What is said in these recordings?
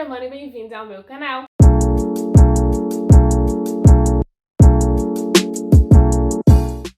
Giovana e bem-vindos ao meu canal.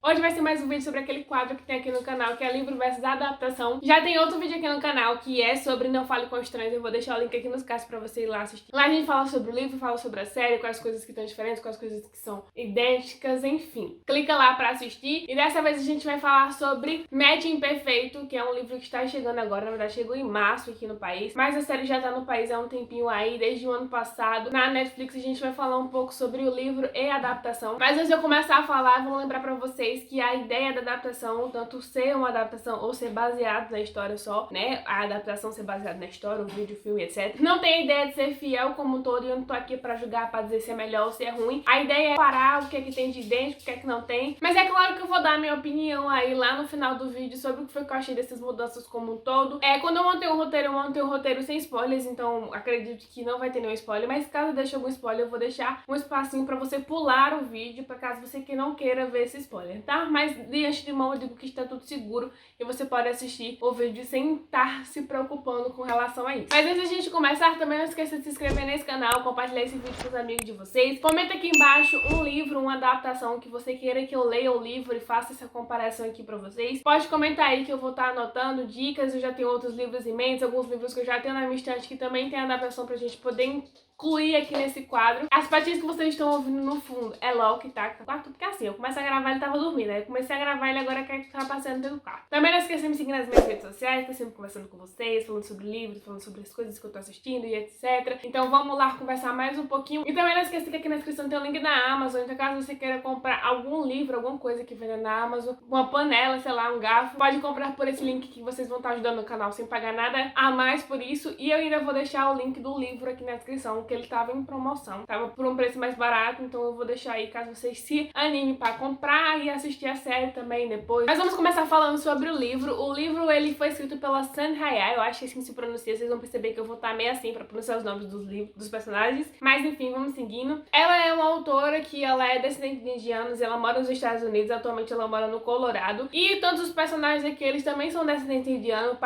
Hoje vai ser mais um vídeo sobre aquele quadro que tem aqui no canal, que é livro versus adaptação. Já tem outro vídeo aqui no canal que é sobre Não Fale com Estranhos, eu vou deixar o link aqui nos cards pra você ir lá assistir. Lá a gente fala sobre o livro, fala sobre a série, quais coisas que estão diferentes, quais coisas que são idênticas, enfim. Clica lá pra assistir. E dessa vez a gente vai falar sobre Match Imperfeito, que é um livro que está chegando agora, na verdade chegou em março aqui no país, mas a série já tá no país há um tempinho aí, desde o ano passado. Na Netflix a gente vai falar um pouco sobre o livro e a adaptação. Mas antes de eu começar a falar, vou lembrar pra vocês que a ideia da adaptação, tanto ser uma adaptação ou ser baseado na história só, né? A adaptação ser baseada na história, o vídeo, o filme, etc. Não tem a ideia de ser fiel como um todo, e eu não tô aqui pra julgar, pra dizer se é melhor ou se é ruim. A ideia é parar o que é que tem de idêntico, o que é que não tem. Mas é claro que eu vou dar a minha opinião aí lá no final do vídeo sobre o que foi que eu achei dessas mudanças como um todo. Quando eu montei eu montei um roteiro sem spoilers, então acredito que não vai ter nenhum spoiler, mas caso eu deixe algum spoiler, eu vou deixar um espacinho pra você pular o vídeo, pra caso você que não queira ver esse spoiler, tá? Mas de antemão eu digo que está tudo seguro e você pode assistir o vídeo sem estar se preocupando com relação a isso. Mas antes de a gente começar, também não esqueça de se inscrever nesse canal, compartilhar esse vídeo com os amigos de vocês. Comenta aqui embaixo um livro, uma adaptação que você queira que eu leia o livro e faça essa comparação aqui pra vocês. Pode comentar aí que eu vou estar anotando dicas, eu já tenho outros livros em mente, alguns livros que eu já tenho na minha estante que também tem adaptação pra gente poder incluir aqui nesse quadro. As patinhas que vocês estão ouvindo no fundo é Loki, tá? Porque assim, eu comecei a gravar, ele tava dormindo, aí eu comecei a gravar, ele agora quer ficar passeando dentro do carro. Também não esqueça de me seguir nas minhas redes sociais, tô sempre conversando com vocês, falando sobre livros, falando sobre as coisas que eu tô assistindo e etc. Então vamos lá conversar mais um pouquinho. E também não esqueça que aqui na descrição tem o link da Amazon, então caso você queira comprar algum livro, alguma coisa que venda na Amazon, uma panela, sei lá, um garfo, pode comprar por esse link que vocês vão estar ajudando o canal sem pagar nada a mais por isso. E eu ainda vou deixar o link do livro aqui na descrição, que ele tava em promoção, tava por um preço mais barato, então eu vou deixar aí caso vocês se animem para comprar e assistir a série também depois. Mas vamos começar falando sobre o livro. O livro, ele foi escrito pela Sun Haya, eu acho que assim se pronuncia, vocês vão perceber que eu vou estar meio assim para pronunciar os nomes dos personagens, mas enfim, vamos seguindo. Ela é uma autora que ela é descendente de indianos, ela mora nos Estados Unidos, atualmente ela mora no Colorado, e todos os personagens aqui, eles também são descendentes de indianos,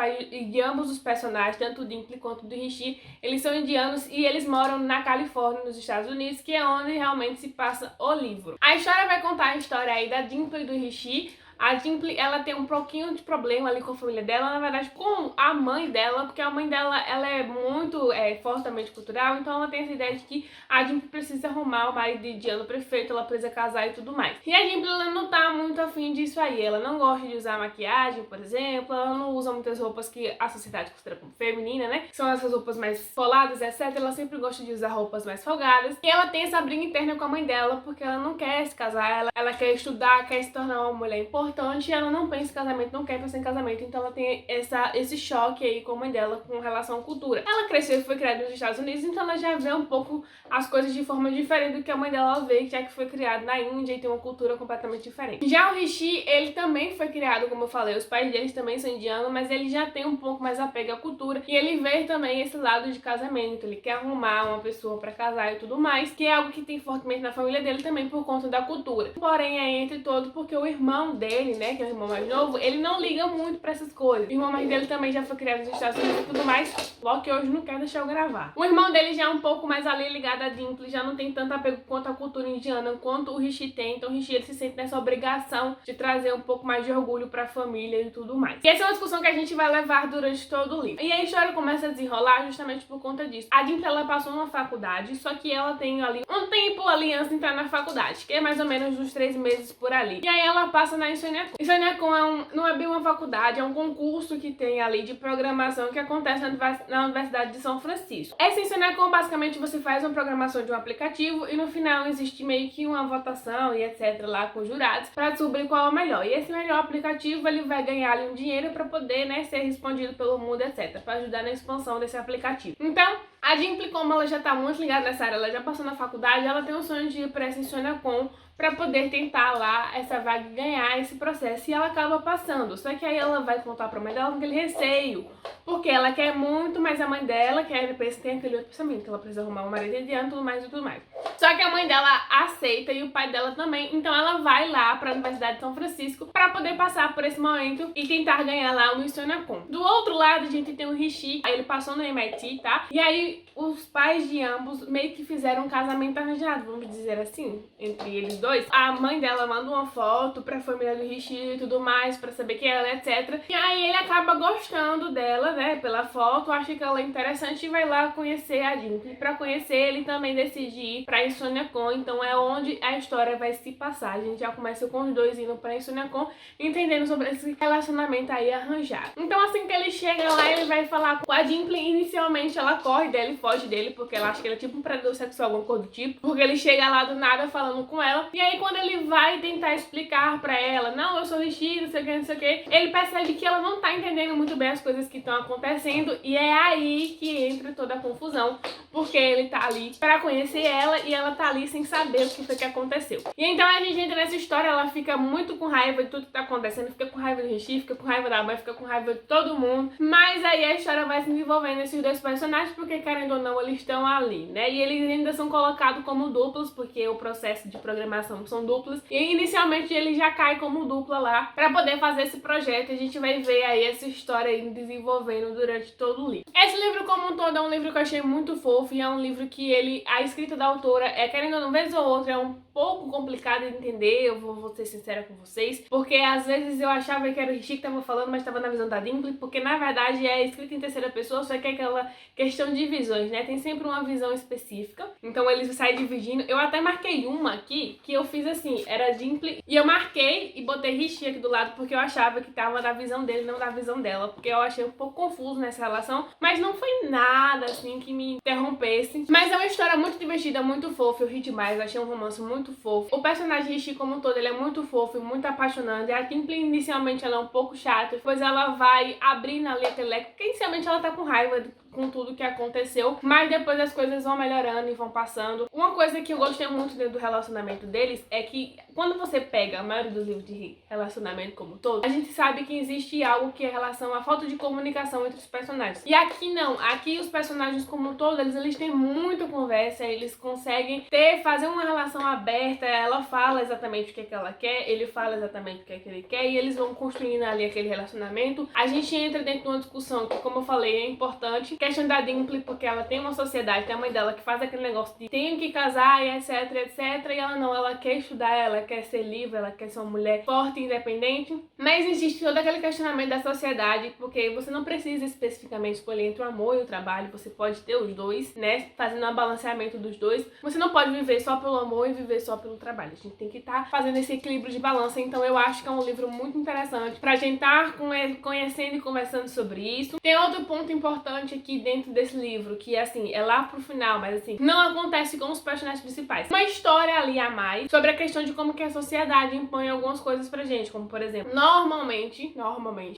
de ambos os personagens, tanto o Dimply quanto o Rishi, eles são indianos e eles moram na Califórnia, nos Estados Unidos, que é onde realmente se passa o livro. A história vai contar a história aí da Dimply e do Rishi. A Dimply, ela tem um pouquinho de problema ali com a família dela, na verdade com a mãe dela, porque a mãe dela, ela é muito fortemente cultural, então ela tem essa ideia de que a Dimply precisa arrumar o marido de indiano perfeito, ela precisa casar e tudo mais. E a Dimply, ela não tá muito afim disso aí, ela não gosta de usar maquiagem, por exemplo, ela não usa muitas roupas que a sociedade considera como feminina, né, que são essas roupas mais foladas, etc, ela sempre gosta de usar roupas mais folgadas, e ela tem essa briga interna com a mãe dela, porque ela não quer se casar, ela quer estudar, quer se tornar uma mulher importante, e ela não pensa em casamento, não quer pensar em casamento, então ela tem esse choque aí com a mãe dela com relação à cultura. Ela cresceu e foi criada nos Estados Unidos, então ela já vê um pouco as coisas de forma diferente do que a mãe dela vê, já que foi criada na Índia e tem uma cultura completamente diferente. Já o Rishi, ele também foi criado, como eu falei, os pais deles também são indianos, mas ele já tem um pouco mais apego à cultura, e ele vê também esse lado de casamento, ele quer arrumar uma pessoa pra casar e tudo mais, que é algo que tem fortemente na família dele também por conta da cultura. Porém, é entre todos porque o irmão dele, né, que é o irmão mais novo, ele não liga muito pra essas coisas. O irmão mais dele também já foi criado nos Estados Unidos e tudo mais, logo que hoje não quer deixar eu gravar. O irmão dele já é um pouco mais ali ligado a Dimply, já não tem tanto apego quanto a cultura indiana, quanto o Rishi tem, então o Rishi, ele se sente nessa obrigação de trazer um pouco mais de orgulho pra família e tudo mais. E essa é uma discussão que a gente vai levar durante todo o livro. E a história começa a desenrolar justamente por conta disso. A Dimply, ela passou numa faculdade, só que ela tem ali um tempo ali antes de entrar na faculdade, que é mais ou menos uns 3 meses por ali. E aí ela passa na Insônia. Insônia não é bem uma faculdade, é um concurso que tem ali de programação que acontece na Universidade de São Francisco. Essa Insônia, basicamente, você faz uma programação de um aplicativo e no final existe meio que uma votação e etc lá com os jurados para descobrir qual é o melhor. E esse melhor aplicativo, ele vai ganhar ali um dinheiro para poder, né, ser respondido pelo mundo, etc, para ajudar na expansão desse aplicativo. Então, a Dimply, como ela já tá muito ligada nessa área, ela já passou na faculdade, ela tem um sonho de ir para essa InsôniaCon para poder tentar lá essa vaga e ganhar esse processo, e ela acaba passando. Só que aí ela vai contar pra mãe dela com aquele receio, porque ela quer muito, mas a mãe dela quer, depois tem aquele outro pensamento, que ela precisa arrumar um marido indiano, tudo mais e tudo mais. Só que a mãe dela aceita e o pai dela também, então ela vai lá pra Universidade de São Francisco pra poder passar por esse momento e tentar ganhar lá o InsôniaCon. Do outro lado, a gente tem o Rishi, aí ele passou no MIT, tá? E aí onde os pais de ambos meio que fizeram um casamento arranjado, vamos dizer assim, entre eles dois. A mãe dela manda uma foto pra família do Rishi e tudo mais, pra saber quem ela é, etc. E aí ele acaba gostando dela, né, pela foto, acha que ela é interessante e vai lá conhecer a Dimply. Pra conhecer, ele também decide ir pra InsomniaCon, então é onde a história vai se passar. A gente já começa com os dois indo pra InsomniaCon, entendendo sobre esse relacionamento aí arranjado. Então assim que ele chega lá, ele vai falar com a Dimply. Inicialmente ela corre dele, foge dele, porque ela acha que ele é tipo um predador sexual, alguma coisa do tipo, porque ele chega lá do nada falando com ela. E aí quando ele vai tentar explicar pra ela, não, eu sou Rishi, não sei o que, não sei o que, ele percebe que ela não tá entendendo muito bem as coisas que estão acontecendo, e é aí que entra toda a confusão, porque ele tá ali pra conhecer ela e ela tá ali sem saber o que foi que aconteceu. E então a gente entra nessa história, ela fica muito com raiva de tudo que tá acontecendo, fica com raiva do Rishi, fica com raiva da mãe, fica com raiva de todo mundo, mas aí a história vai se desenvolvendo esses dois personagens, porque querendo ou não, eles estão ali, né? E eles ainda são colocados como duplos, porque o processo de programação são duplos, e inicialmente ele já cai como dupla lá, pra poder fazer esse projeto, e a gente vai ver aí essa história aí desenvolvendo durante todo o livro. Esse livro como um todo é um livro que eu achei muito fofo, e é um livro que a escrita da autora querendo ou não, vez ou outra, é um pouco complicado de entender, eu vou ser sincera com vocês, porque às vezes eu achava que era o Rishi que tava falando, mas tava na visão da Dimply, porque na verdade é escrita em terceira pessoa, só que é aquela questão de visões, né? Tem sempre uma visão específica, então eles saem dividindo. Eu até marquei uma aqui, que eu fiz assim, era Dimply, e eu marquei e botei Rishi aqui do lado, porque eu achava que tava da visão dele, não da visão dela, porque eu achei um pouco confuso nessa relação, mas não foi nada assim que me interrompesse. Mas é uma história muito divertida, muito fofa, eu ri demais, eu achei um romance muito fofo. O personagem Rishi como um todo, ele é muito fofo e muito apaixonante. A Dimply inicialmente ela é um pouco chata, depois ela vai abrir na letra teleco, porque inicialmente ela tá com raiva com tudo que aconteceu, mas depois as coisas vão melhorando e vão passando. Uma coisa que eu gostei muito dentro do relacionamento deles é que quando você pega a maioria dos livros de relacionamento como um todo, a gente sabe que existe algo que é relação à falta de comunicação entre os personagens. E aqui não, aqui os personagens como um todo, eles têm muita conversa, eles conseguem fazer uma relação aberta, ela fala exatamente o que é que ela quer, ele fala exatamente o que é que ele quer, e eles vão construindo ali aquele relacionamento. A gente entra dentro de uma discussão que, como eu falei, é importante, questão da Dimply, porque ela tem uma sociedade, tem a mãe dela que faz aquele negócio de tenho que casar e etc, etc, e ela não, ela quer estudar, ela quer ser livre, ela quer ser uma mulher forte e independente, mas existe todo aquele questionamento da sociedade, porque você não precisa especificamente escolher entre o amor e o trabalho, você pode ter os dois, né, fazendo um balanceamento dos dois, você não pode viver só pelo amor e viver só pelo trabalho, a gente tem que estar fazendo esse equilíbrio de balança. Então eu acho que é um livro muito interessante pra gente estar conhecendo e conversando sobre isso. Tem outro ponto importante aqui dentro desse livro, que assim, é lá pro final, mas assim, não acontece com os personagens principais. Uma história ali a mais sobre a questão de como que a sociedade impõe algumas coisas pra gente, como por exemplo, normalmente,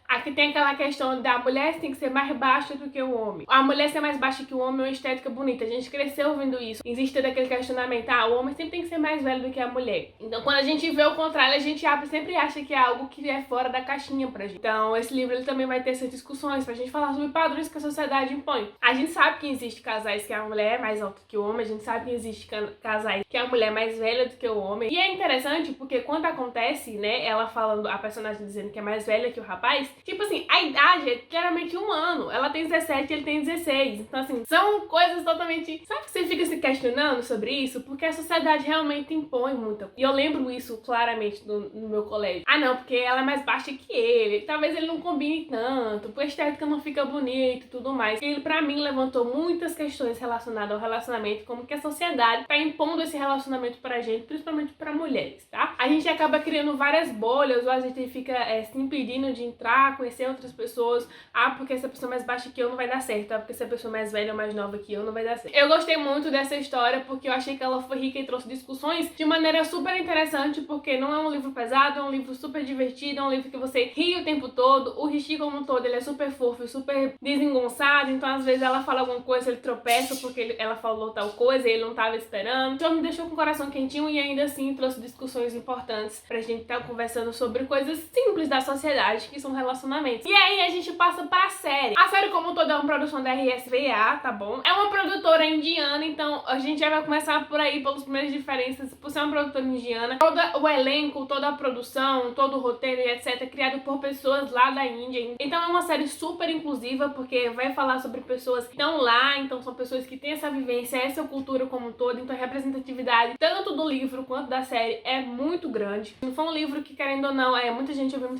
aqui tem aquela questão da mulher tem que ser mais baixa do que o homem. A mulher ser mais baixa que o homem é uma estética bonita, a gente cresceu ouvindo isso. Existe todo aquele questionamento, o homem sempre tem que ser mais velho do que a mulher. Então quando a gente vê o contrário, a gente sempre acha que é algo que é fora da caixinha pra gente. Então esse livro ele também vai ter essas discussões pra gente falar sobre padrões que a sociedade impõe. A gente sabe que existe casais que a mulher é mais alta que o homem, a gente sabe que existe casais que a mulher é mais velha do que o homem. E é interessante porque quando acontece, né, ela falando, a personagem dizendo que é mais velha que o rapaz, tipo assim, a idade é claramente 1 ano. Ela tem 17 e ele tem 16. Então assim, são coisas totalmente... Sabe que você fica se questionando sobre isso? Porque a sociedade realmente impõe muita. E eu lembro isso claramente no meu colégio. Não, porque ela é mais baixa que ele. Talvez ele não combine tanto, porque a estética não fica bonita e tudo mais. E ele, pra mim, levantou muitas questões relacionadas ao relacionamento, como que a sociedade tá impondo esse relacionamento pra gente, principalmente pra mulheres, tá? A gente acaba criando várias bolhas, ou a gente fica se impedindo de entrar, conhecer outras pessoas. Porque essa pessoa mais baixa que eu não vai dar certo, porque essa pessoa mais velha ou mais nova que eu não vai dar certo. Eu gostei muito dessa história, porque eu achei que ela foi rica e trouxe discussões de maneira super interessante, porque não é um livro pesado, é um livro super divertido, é um livro que você ri o tempo todo. O Rishi como um todo, ele é super fofo, super desengonçado, então às vezes ela fala alguma coisa, ele tropeça porque ela falou tal coisa e ele não tava esperando. Então me deixou com o coração quentinho e ainda assim trouxe discussões importantes pra gente estar conversando sobre coisas simples da sociedade, que são relacionamentos. E aí a gente passa pra série. A série como um todo é uma produção da RSVA, tá bom? É uma produtora indiana, então a gente já vai começar por aí pelas primeiras diferenças, por ser uma produtora indiana. Todo o elenco, toda a produção, todo o roteiro e etc, criado por pessoas lá da Índia. Então é uma série super inclusiva, porque vai falar sobre sobre pessoas que estão lá, então são pessoas que têm essa vivência, essa cultura como um todo, então a representatividade tanto do livro quanto da série é muito grande. Não foi um livro que, querendo ou não, eu vi muita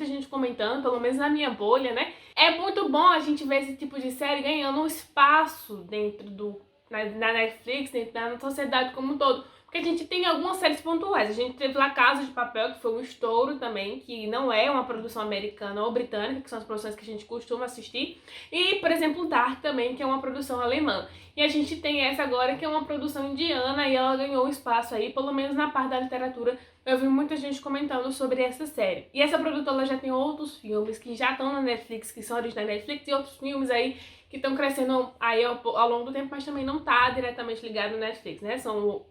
gente comentando, pelo menos na minha bolha, né? É muito bom a gente ver esse tipo de série ganhando um espaço dentro na Netflix, dentro da sociedade como um todo. Porque a gente tem algumas séries pontuais. A gente teve La Casa de Papel, que foi um estouro também, que não é uma produção americana ou britânica, que são as produções que a gente costuma assistir. E, por exemplo, Dark também, que é uma produção alemã. E a gente tem essa agora, que é uma produção indiana, e ela ganhou um espaço aí, pelo menos na parte da literatura. Eu vi muita gente comentando sobre essa série. E essa produtora já tem outros filmes que já estão na Netflix, que são originais da Netflix, e outros filmes aí que estão crescendo aí ao longo do tempo, mas também não tá diretamente ligado no Netflix, né? São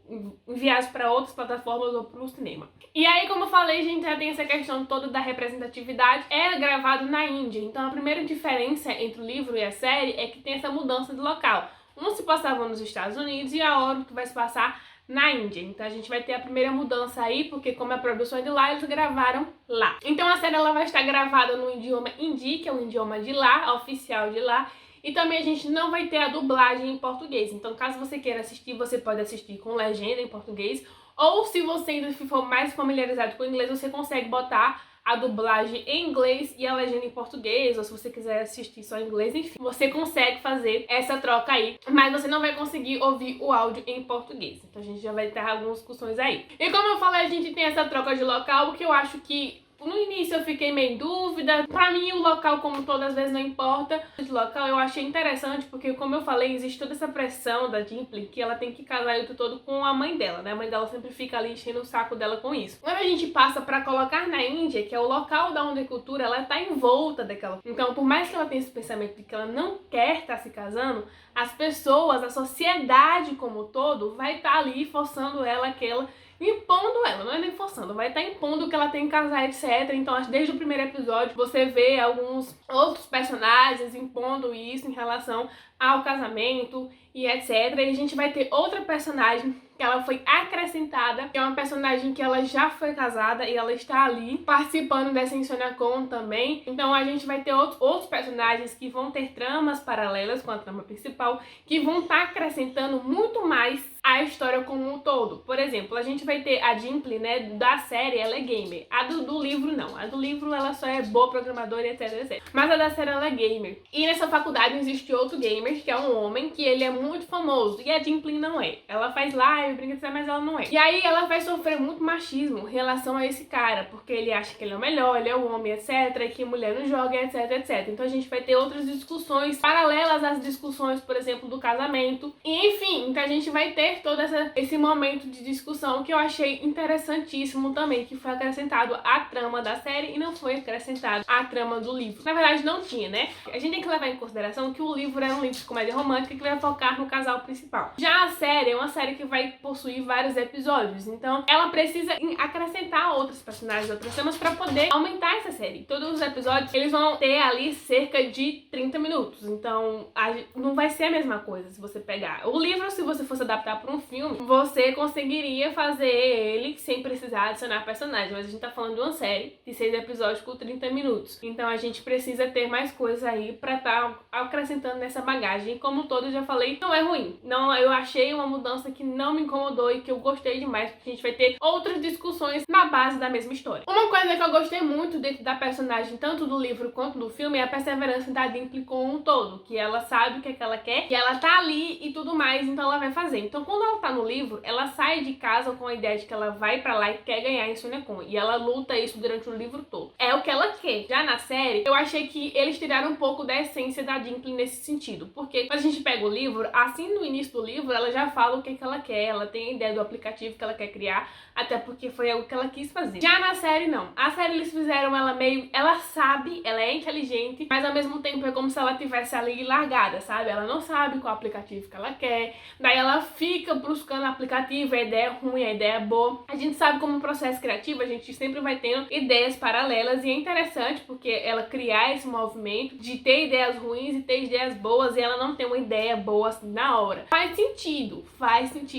enviados para outras plataformas ou para o cinema. E aí, como eu falei, a gente já tem essa questão toda da representatividade. É gravado na Índia, então a primeira diferença entre o livro e a série é que tem essa mudança de local. Um se passava nos Estados Unidos e a outra vai se passar na Índia. Então a gente vai ter a primeira mudança aí, porque como a produção é de lá, eles gravaram lá. Então a série ela vai estar gravada no idioma hindi, que é o idioma de lá, oficial de lá. E também a gente não vai ter a dublagem em português. Então, caso você queira assistir, você pode assistir com legenda em português. Ou se você ainda for mais familiarizado com o inglês, você consegue botar a dublagem em inglês e a legenda em português. Ou se você quiser assistir só em inglês, enfim, você consegue fazer essa troca aí. Mas você não vai conseguir ouvir o áudio em português. Então a gente já vai ter algumas discussões aí. E como eu falei, a gente tem essa troca de local, o que eu acho que no início eu fiquei meio em dúvida. Pra mim o local como todo às vezes não importa. De local eu achei interessante porque, como eu falei, existe toda essa pressão da Dimply que ela tem que casar o tempo todo com a mãe dela, né? A mãe dela sempre fica ali enchendo o saco dela com isso. Quando a gente passa pra colocar na Índia, que é o local da onde a cultura, ela tá em volta daquela. Então, por mais que ela tenha esse pensamento de que ela não quer estar se casando, as pessoas, a sociedade como um todo vai estar ali forçando ela aquela, impondo ela, não é nem forçando, vai estar impondo que ela tem que casar, etc. Então, desde o primeiro episódio, você vê alguns outros personagens impondo isso em relação ao casamento e etc. E a gente vai ter outra personagem que ela foi acrescentada, que é uma personagem que ela já foi casada e ela está ali participando dessa Insônia-con também. Então a gente vai ter outros personagens que vão ter tramas paralelas com a trama principal, que vão estar acrescentando muito mais a história como um todo. Por exemplo, a gente vai ter a Dimply, né, da série, ela é gamer. A do livro não. A do livro ela só é boa programadora e etc, etc. Mas a da série ela é gamer. E nessa faculdade existe outro gamer, que é um homem, que ele é muito famoso. E a Dimply não é. Ela faz live, brinca, mas ela não é. E aí ela vai sofrer muito machismo em relação a esse cara, porque ele acha que ele é o melhor, ele é o homem, etc, e que mulher não joga, etc, etc. Então a gente vai ter outras discussões paralelas às discussões, por exemplo, do casamento. E enfim, então a gente vai ter todo esse momento de discussão que eu achei interessantíssimo também, que foi acrescentado à trama da série e não foi acrescentado à trama do livro. Na verdade não tinha, né? A gente tem que levar em consideração que o livro é um livro de comédia romântica que vai focar no casal principal. Já a série é uma série que vai possuir vários episódios, então ela precisa acrescentar outros personagens, outras tramas para poder aumentar essa série. Todos os episódios, eles vão ter ali cerca de 30 minutos, então não vai ser a mesma coisa se você pegar. O livro, se você fosse adaptar para um filme, você conseguiria fazer ele sem precisar adicionar personagens, mas a gente tá falando de uma série de 6 episódios com 30 minutos, então a gente precisa ter mais coisa aí pra estar acrescentando nessa bagagem. E como todo eu já falei, não é ruim, não, eu achei uma mudança que não me incomodou e que eu gostei demais, porque a gente vai ter outras discussões na base da mesma história. Uma coisa que eu gostei muito dentro da personagem, tanto do livro quanto do filme, é a perseverança da Dimply como um todo, que ela sabe o que é que ela quer, e ela tá ali e tudo mais, então ela vai fazer. Então quando ela tá no livro, ela sai de casa com a ideia de que ela vai pra lá e quer ganhar em Insônia-con, e ela luta isso durante o livro todo. É o que ela quer. Já na série, eu achei que eles tiraram um pouco da essência da Dimply nesse sentido, porque quando a gente pega o livro, assim no início do livro, ela já fala o que é que ela quer, ela tem a ideia do aplicativo que ela quer criar, até porque foi algo que ela quis fazer. Já na série, não. A série eles fizeram ela meio... Ela sabe, ela é inteligente, mas ao mesmo tempo é como se ela tivesse ali largada, sabe? Ela não sabe qual aplicativo que ela quer, daí ela fica buscando aplicativo, a ideia é ruim, a ideia é boa. A gente sabe como um processo criativo, a gente sempre vai tendo ideias paralelas e é interessante porque ela criar esse movimento de ter ideias ruins e ter ideias boas e ela não tem uma ideia boa assim na hora. Faz sentido,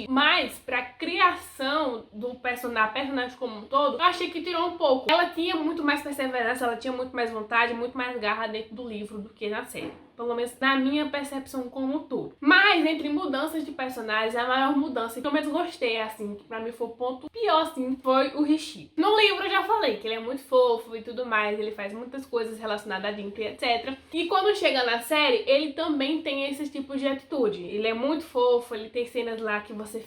mas pra criação do personagem como um todo, eu achei que tirou um pouco. Ela tinha muito mais perseverança, ela tinha muito mais vontade, muito mais garra dentro do livro do que na série. pelo menos na minha percepção como um todo. Mas entre mudanças de personagens, a maior mudança que eu menos gostei, assim, que pra mim foi o ponto pior, assim, foi o Rishi. No livro eu já falei que ele é muito fofo e tudo mais, ele faz muitas coisas relacionadas a Dimply, etc. E quando chega na série, ele também tem esses tipos de atitude. Ele é muito fofo, ele tem cenas lá que você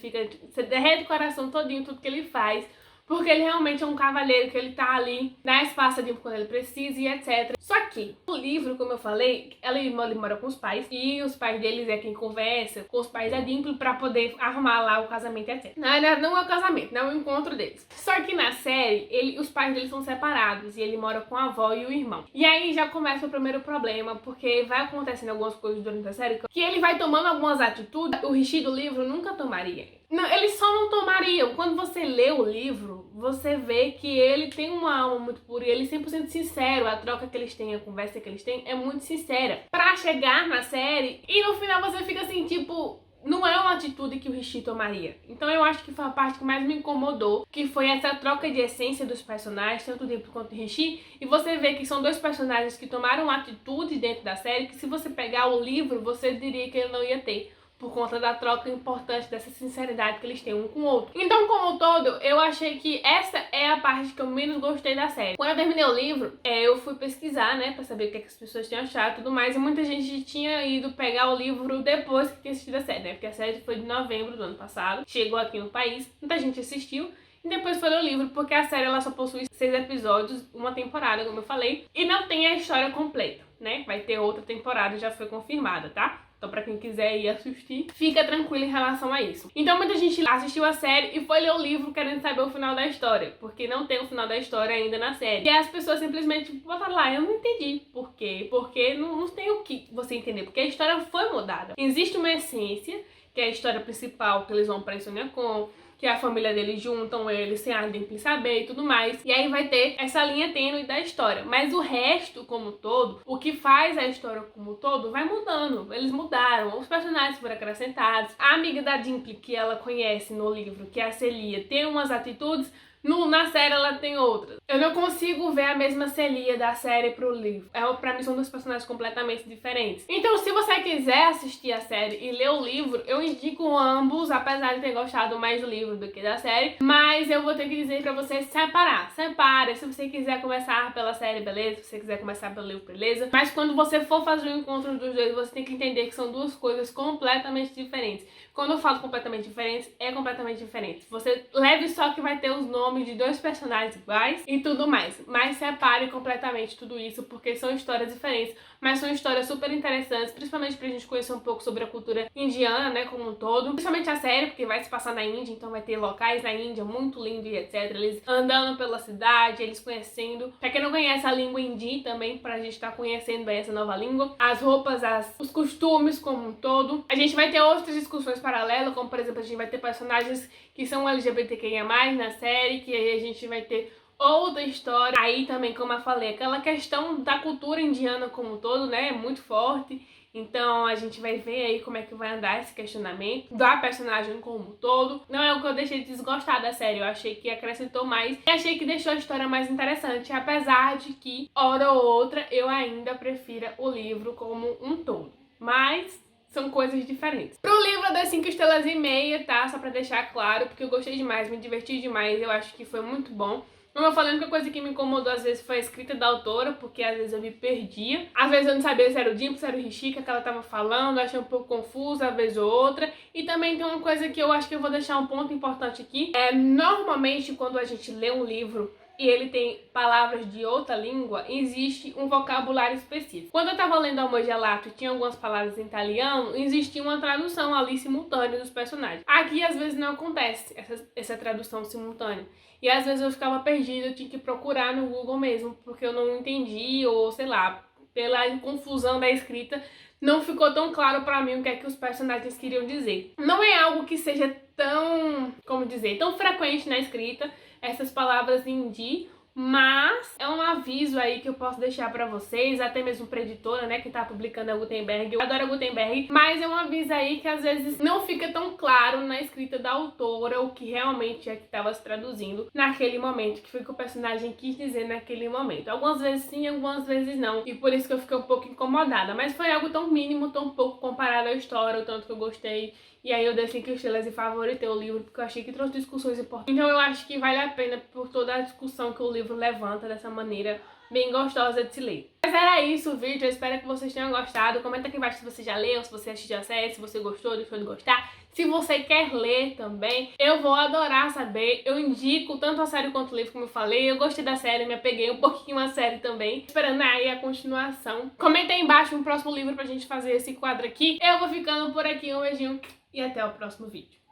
derrete o coração todinho, tudo que ele faz. Porque ele realmente é um cavalheiro que ele tá ali, dá espaço ali quando ele precisa e etc. Só que o livro, como eu falei, ele mora com os pais e os pais deles é quem conversa com os pais da Dimply pra poder arrumar lá o casamento e etc. Não é o casamento, não é o encontro deles. Só que na série, os pais deles são separados e ele mora com a avó e o irmão. E aí já começa o primeiro problema, porque vai acontecendo algumas coisas durante a série que ele vai tomando algumas atitudes que o Rishi do livro nunca tomaria. Não, eles só não tomariam. Quando você lê o livro, você vê que ele tem uma alma muito pura e ele é 100% sincero. A troca que eles têm, a conversa que eles têm é muito sincera. Pra chegar na série, e no final você fica assim, tipo, não é uma atitude que o Rishi tomaria. Então eu acho que foi a parte que mais me incomodou, que foi essa troca de essência dos personagens, tanto o Dimply quanto o Rishi. E você vê que são dois personagens que tomaram atitude dentro da série, que se você pegar o livro, você diria que ele não ia ter, por conta da troca importante, dessa sinceridade que eles têm um com o outro. Então, como um todo, eu achei que essa é a parte que eu menos gostei da série. Quando eu terminei o livro, eu fui pesquisar, né, pra saber o que as pessoas tinham achado e tudo mais, e muita gente tinha ido pegar o livro depois que tinha assistido a série, né, porque a série foi de novembro do ano passado, chegou aqui no país, muita gente assistiu, e depois foi ler o livro, porque a série ela só possui 6 episódios, uma temporada, como eu falei, e não tem a história completa, né, vai ter outra temporada, já foi confirmada, tá? Então, pra quem quiser ir assistir, fica tranquilo em relação a isso. Então, muita gente assistiu a série e foi ler o livro querendo saber o final da história, porque não tem o final da história ainda na série. E as pessoas simplesmente botaram lá, eu não entendi. Por quê? Porque não tem o que você entender, porque a história foi mudada. Existe uma essência, que é a história principal, que eles vão pra Insônia-Con, que a família deles juntam eles sem a Dimply saber e tudo mais. E aí vai ter essa linha tênue da história. Mas o resto, como todo, o que faz a história como todo, vai mudando. Eles mudaram, os personagens foram acrescentados. A amiga da Dimply, que ela conhece no livro, que é a Celia, tem umas atitudes. Na série ela tem outras. Eu não consigo ver a mesma Celia da série pro livro. Pra mim são dois personagens completamente diferentes. Então se você quiser assistir a série e ler o livro, eu indico ambos, apesar de ter gostado mais do livro do que da série. Mas eu vou ter que dizer pra você separar. Separa. Se você quiser começar pela série, beleza. Se você quiser começar pelo livro, beleza. Mas quando você for fazer o encontro dos dois, você tem que entender que são duas coisas completamente diferentes. Quando eu falo completamente diferentes, é completamente diferente. Você leve só que vai ter os nomes de dois personagens iguais e tudo mais. Mas separe completamente tudo isso, porque são histórias diferentes, mas são histórias super interessantes, principalmente pra gente conhecer um pouco sobre a cultura indiana, né, como um todo. Principalmente a série, porque vai se passar na Índia, então vai ter locais na Índia muito lindos e etc. Eles andando pela cidade, eles conhecendo. Pra quem não conhece a língua hindi também, pra gente estar conhecendo bem essa nova língua. As roupas, os costumes como um todo. A gente vai ter outras discussões paralelas, como por exemplo, a gente vai ter personagens que são LGBTQIA+, na série, que aí a gente vai ter outra história. Aí também, como eu falei, aquela questão da cultura indiana como um todo, né, é muito forte. Então a gente vai ver aí como é que vai andar esse questionamento da personagem como um todo. Não é o que eu deixei de desgostar da série, eu achei que acrescentou mais e achei que deixou a história mais interessante, apesar de que, hora ou outra, eu ainda prefira o livro como um todo. Mas são coisas diferentes. Pro livro eu dei 5 estrelas e meia, tá? Só pra deixar claro, porque eu gostei demais, me diverti demais, eu acho que foi muito bom. Como eu falei, a única coisa que me incomodou às vezes foi a escrita da autora, porque às vezes eu me perdia. Às vezes eu não sabia se era o Dimply, se era o Rishi que ela tava falando, achei um pouco confusa, às vezes ou outra. E também tem uma coisa que eu acho que eu vou deixar um ponto importante aqui. Normalmente quando a gente lê um livro e ele tem palavras de outra língua, existe um vocabulário específico. Quando eu tava lendo Amor Gelato e tinha algumas palavras em italiano, existia uma tradução ali simultânea dos personagens. Aqui às vezes não acontece essa tradução simultânea. E às vezes eu ficava perdida, eu tinha que procurar no Google mesmo, porque eu não entendi, ou sei lá, pela confusão da escrita, não ficou tão claro pra mim o que é que os personagens queriam dizer. Não é algo que seja tão, como dizer, tão frequente na escrita, essas palavras em hindi, mas é um aviso aí que eu posso deixar pra vocês, até mesmo pra editora, né, que tá publicando a Gutenberg. Eu adoro a Gutenberg, mas é um aviso aí que às vezes não fica tão claro na escrita da autora o que realmente é que tava se traduzindo naquele momento, que foi o que o personagem quis dizer naquele momento. Algumas vezes sim, algumas vezes não, e por isso que eu fiquei um pouco incomodada, mas foi algo tão mínimo, tão pouco comparado à história, o tanto que eu gostei. E aí eu dei 5 estrelas e favoritei o livro, porque eu achei que trouxe discussões importantes. Então eu acho que vale a pena por toda a discussão que o livro levanta dessa maneira bem gostosa de se ler. Mas era isso o vídeo, eu espero que vocês tenham gostado. Comenta aqui embaixo se você já leu, se você assistiu a série, se você gostou, deixou de gostar. Se você quer ler também, eu vou adorar saber. Eu indico tanto a série quanto o livro, como eu falei. Eu gostei da série, me apeguei um pouquinho à série também, esperando aí a continuação. Comenta aí embaixo um próximo livro pra gente fazer esse quadro aqui. Eu vou ficando por aqui, um beijinho e até o próximo vídeo.